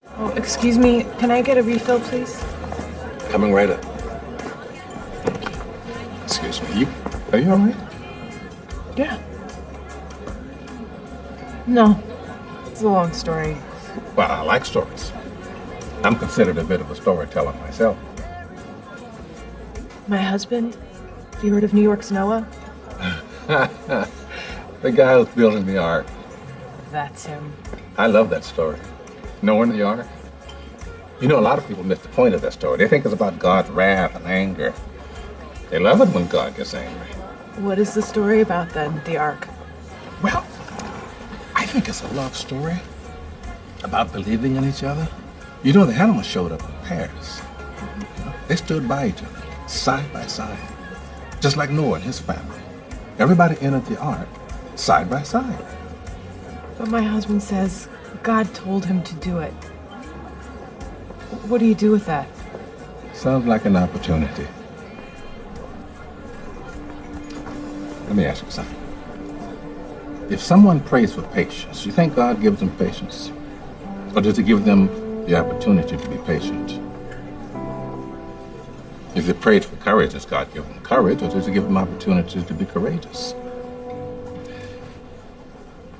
Oh, excuse me. Can I get a refill, please? Coming right up. Excuse me, are you all right? Yeah. No. It's a long story. Well, I like stories. I'm considered a bit of a storyteller myself. My husband? Have you heard of New York's Noah? The guy who's building the ark. That's him. I love that story. Knowing the ark. You know, a lot of people miss the point of that story. They think it's about God's wrath and anger. They love it when God gets angry. What is the story about, then, the ark? Well, I think it's a love story about believing in each other. You know, the animals showed up in pairs. You know, they stood by each other, side by side, just like Noah and his family. Everybody entered the ark side by side. But my husband says God told him to do it. What do you do with that? Sounds like an opportunity. Let me ask you something. If someone prays for patience, you think God gives them patience? Or does he give them the opportunity to be patient? If they prayed for courage, does God give them courage, or does he give them opportunities to be courageous?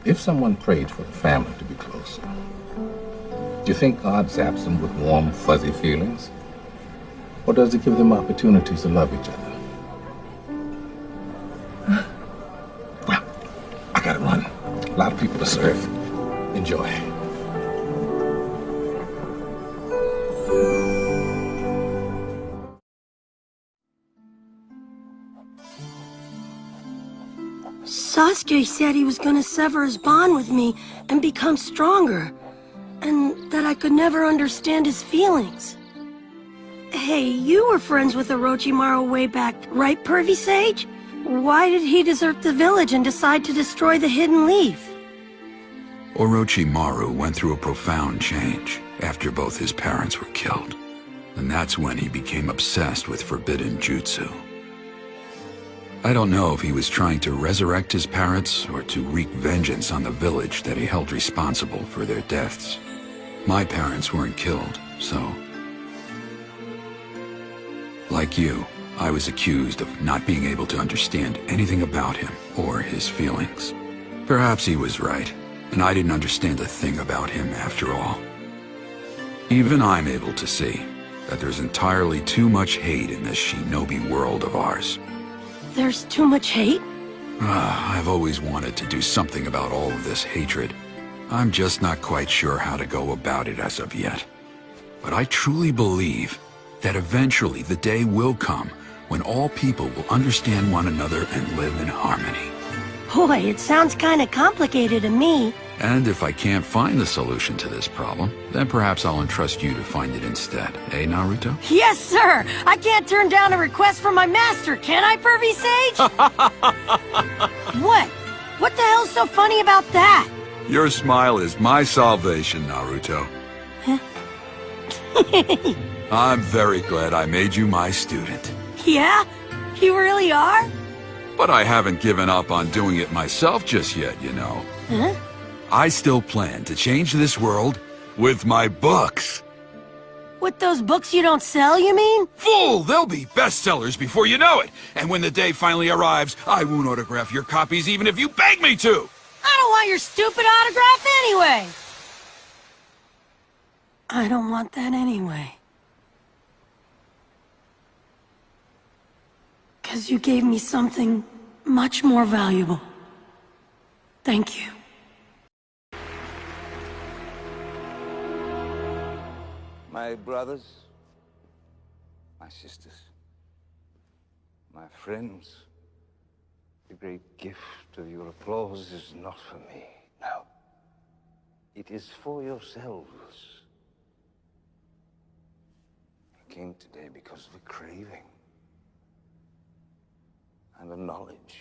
If someone prayed for the family to be closer, do you think God zaps them with warm, fuzzy feelings? Or does he give them opportunities to love each other? Well, I gotta run. A lot of people to serve. Enjoy. Sasuke said he was gonna sever his bond with me and become stronger, and that I could never understand his feelings. Hey, you were friends with Orochimaru way back, right, Pervy Sage? Why did he desert the village and decide to destroy the Hidden Leaf? Orochimaru went through a profound change after both his parents were killed, and that's when he became obsessed with forbidden jutsu. I don't know if he was trying to resurrect his parents or to wreak vengeance on the village that he held responsible for their deaths. My parents weren't killed, so... Like you, I was accused of not being able to understand anything about him or his feelings. Perhaps he was right, and I didn't understand a thing about him after all. Even I'm able to see that there's entirely too much hate in this shinobi world of ours. There's too much hate? I've always wanted to do something about all of this hatred. I'm just not quite sure how to go about it as of yet. But I truly believe that eventually the day will come when all people will understand one another and live in harmony. Boy, it sounds kinda complicated to me. And if I can't find the solution to this problem, then perhaps I'll entrust you to find it instead. Eh, Naruto? Yes, sir! I can't turn down a request from my master, can I, Pervy Sage? What? What the hell's so funny about that? Your smile is my salvation, Naruto. Huh? I'm very glad I made you my student. Yeah? You really are? But I haven't given up on doing it myself just yet, you know. Huh? I still plan to change this world with my books. With those books you don't sell, you mean? Fool! They'll be bestsellers before you know it. And when the day finally arrives, I won't autograph your copies even if you beg me to. I don't want your stupid autograph anyway. I don't want that anyway. 'Cause you gave me something much more valuable. Thank you. My brothers, my sisters, my friends, the great gift of your applause is not for me, no. It is for yourselves. I came today because of a craving and a knowledge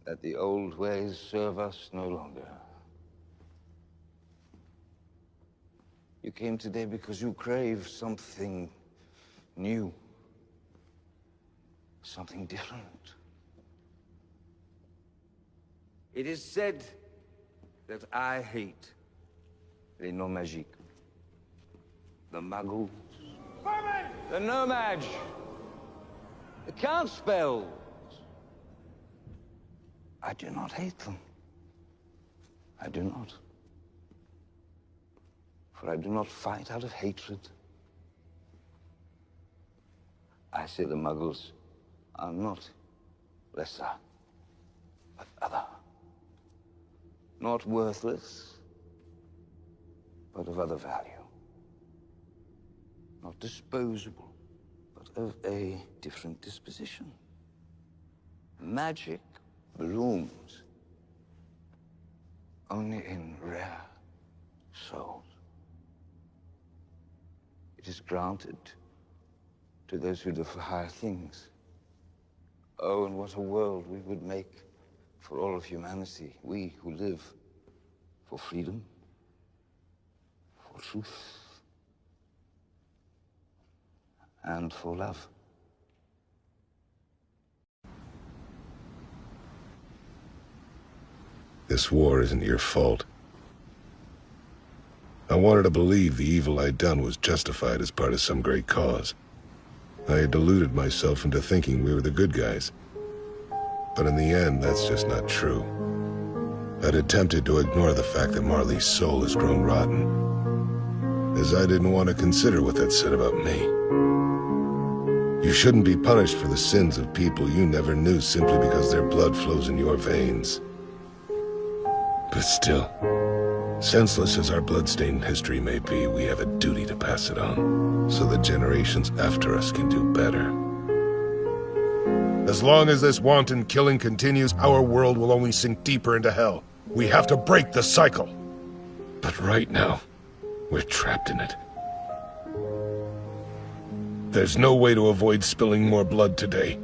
that the old ways serve us no longer. You came today because you crave something new, something different. It is said that I hate Les noms magiques. The muggles. The no-mage. The count spells. I do not hate them. I do not. For I do not fight out of hatred. I say the muggles are not lesser, but other. Not worthless, but of other value. Not disposable, but of a different disposition. Magic blooms only in rare souls. It is granted to those who live for higher things. Oh, and what a world we would make for all of humanity, we who live for freedom, for truth, and for love. This war isn't your fault. I wanted to believe the evil I'd done was justified as part of some great cause. I had deluded myself into thinking we were the good guys. But in the end, that's just not true. I'd attempted to ignore the fact that Marley's soul has grown rotten, as I didn't want to consider what that said about me. You shouldn't be punished for the sins of people you never knew simply because their blood flows in your veins. But still, senseless as our bloodstained history may be, we have a duty to pass it on, so the generations after us can do better. As long as this wanton killing continues, our world will only sink deeper into hell. We have to break the cycle. But right now, we're trapped in it. There's no way to avoid spilling more blood today.